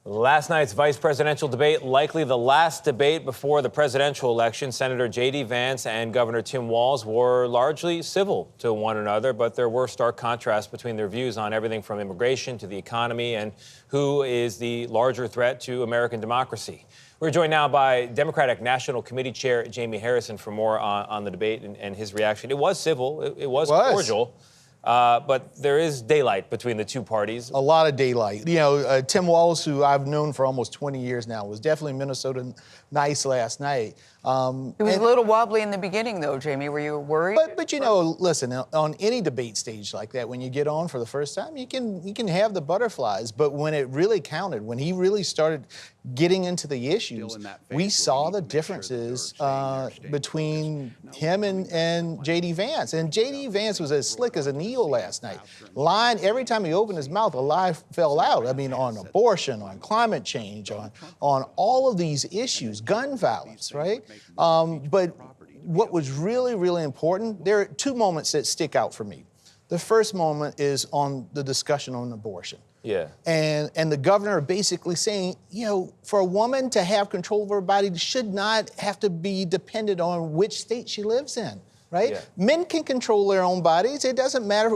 Last night's vice presidential debate, likely the last debate before the presidential election. Senator J.D. Vance and Governor Tim Walz were largely civil to one another, but there were stark contrasts between their views on everything from immigration to the economy and who is the larger threat to American democracy. We're joined now by Democratic National Committee Chair Jaime Harrison for more on the debate and his reaction. It was civil. It was cordial. But there is daylight between the two parties. A lot of daylight. You know, Tim Walz, who I've known for almost 20 years now, was definitely Minnesota nice last night. It was a little wobbly in the beginning, though, Jaime. Were you worried? But you know, listen, on any debate stage like that, when you get on for the first time, you can have the butterflies. But when it really counted, when he really started getting into the issues, we saw the differences between him and J.D. Vance. And J.D. Vance was as slick as an eel last night. Lying, every time he opened his mouth, a lie fell out. I mean, on abortion, on climate change, on all of these issues, gun violence, right? But what was really, really important, there are two moments that stick out for me. The first moment is on the discussion on abortion. Yeah. And the governor basically saying, you know, for a woman to have control of her body should not have to be dependent on which state she lives in, right? Yeah. Men can control their own bodies. It doesn't matter.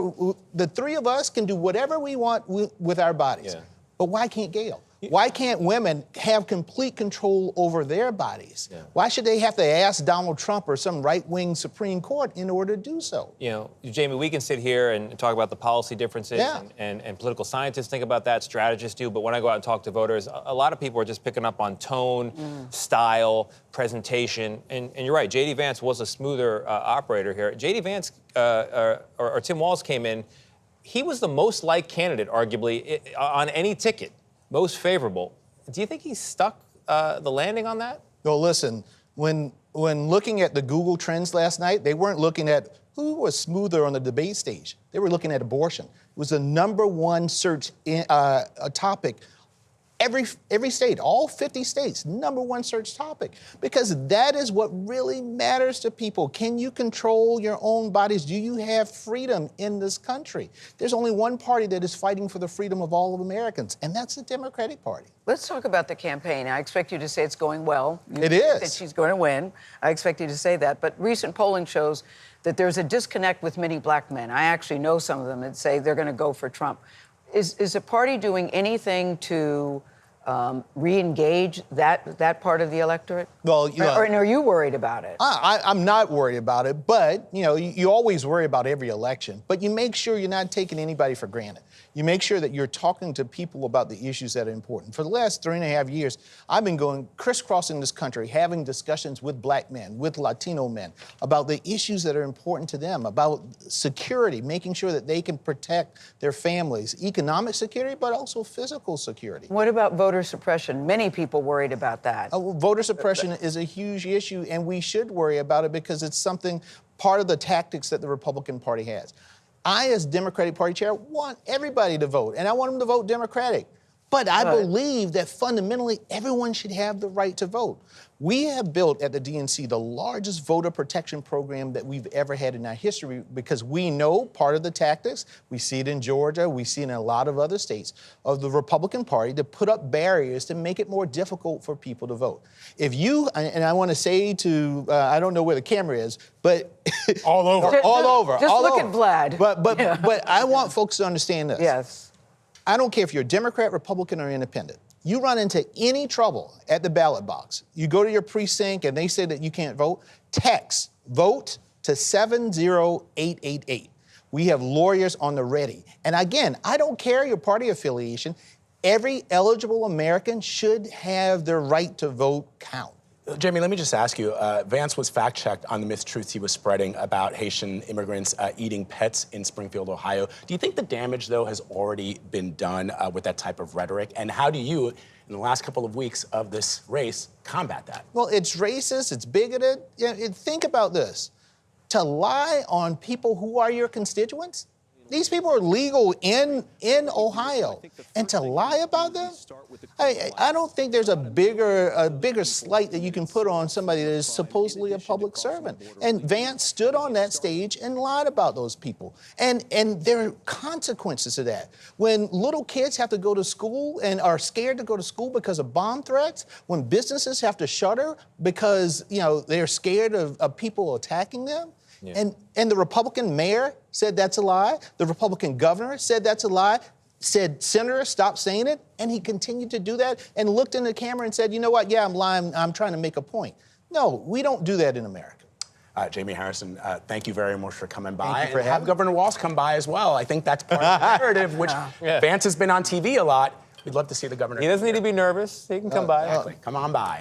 The three of us can do whatever we want with our bodies. Yeah. But why can't Gayle? Why can't women have complete control over their bodies? Yeah. Why should they have to ask Donald Trump or some right-wing Supreme Court in order to do so? You know, Jaime, we can sit here and talk about the policy differences, and political scientists think about that, strategists do, but when I go out and talk to voters, a lot of people are just picking up on tone, style, presentation, and you're right, J.D. Vance was a smoother operator here. J.D. Vance or Tim Walz came in, he was the most liked candidate, arguably, on any ticket. Most favorable. Do you think he stuck the landing on that? Well, listen, when looking at the Google Trends last night, they weren't looking at who was smoother on the debate stage. They were looking at abortion. It was the #1 search topic. Every state, all 50 states, #1 search topic, because that is what really matters to people. Can you control your own bodies? Do you have freedom in this country? There's only one party that is fighting for the freedom of all of Americans, and that's the Democratic Party. Let's talk about the campaign. I expect you to say it's going well. It is. That she's going to win. I expect you to say that. But recent polling shows that there's a disconnect with many black men. I actually know some of them that say they're going to go for Trump. Is the party doing anything to re-engage that part of the electorate? Well, or are you worried about it? I'm not worried about it, but you know, you always worry about every election, but you make sure you're not taking anybody for granted. You make sure that you're talking to people about the issues that are important. For the last 3.5 years, I've been going crisscrossing this country, having discussions with black men, with Latino men, about the issues that are important to them, about security, making sure that they can protect their families, economic security, but also physical security. What about voter suppression? Many people worried about that. Voter suppression is a huge issue, and we should worry about it because it's something, part of the tactics that the Republican Party has. I, as Democratic Party chair, want everybody to vote, and I want them to vote Democratic. But I believe that fundamentally everyone should have the right to vote. We have built at the DNC the largest voter protection program that we've ever had in our history, because we know part of the tactics, we see it in Georgia, we see it in a lot of other states, of the Republican Party to put up barriers to make it more difficult for people to vote. If you, and I want to say to, I don't know where the camera is, but all over. Just look at Vlad. But I want folks to understand this. Yes. I don't care if you're a Democrat, Republican, or independent. You run into any trouble at the ballot box, you go to your precinct and they say that you can't vote, text VOTE to 70888. We have lawyers on the ready. And again, I don't care your party affiliation. Every eligible American should have their right to vote count. Jaime, let me just ask you, Vance was fact-checked on the mistruths he was spreading about Haitian immigrants eating pets in Springfield, Ohio. Do you think the damage, though, has already been done with that type of rhetoric? And how do you, in the last couple of weeks of this race, combat that? Well, it's racist, it's bigoted. Think about this. To lie on people who are your constituents, These people are legal in Ohio, and to lie about them, I don't think there's a bigger slight that you can put on somebody that is supposedly a public servant. And Vance stood on that stage and lied about those people, and there are consequences to that. When little kids have to go to school and are scared to go to school because of bomb threats, when businesses have to shutter because they're scared of people attacking them. Yeah. And the Republican mayor said that's a lie. The Republican governor said that's a lie. Said, Senator, stop saying it. And he continued to do that and looked in the camera and said, you know what? Yeah, I'm lying. I'm trying to make a point. No, we don't do that in America. Jaime Harrison, thank you very much for coming by. Thank you for and have Governor Walz come by as well. I think that's part of the narrative, which Vance has been on TV a lot. We'd love to see the governor. He doesn't need to be nervous. He can come by. Exactly. Come on by.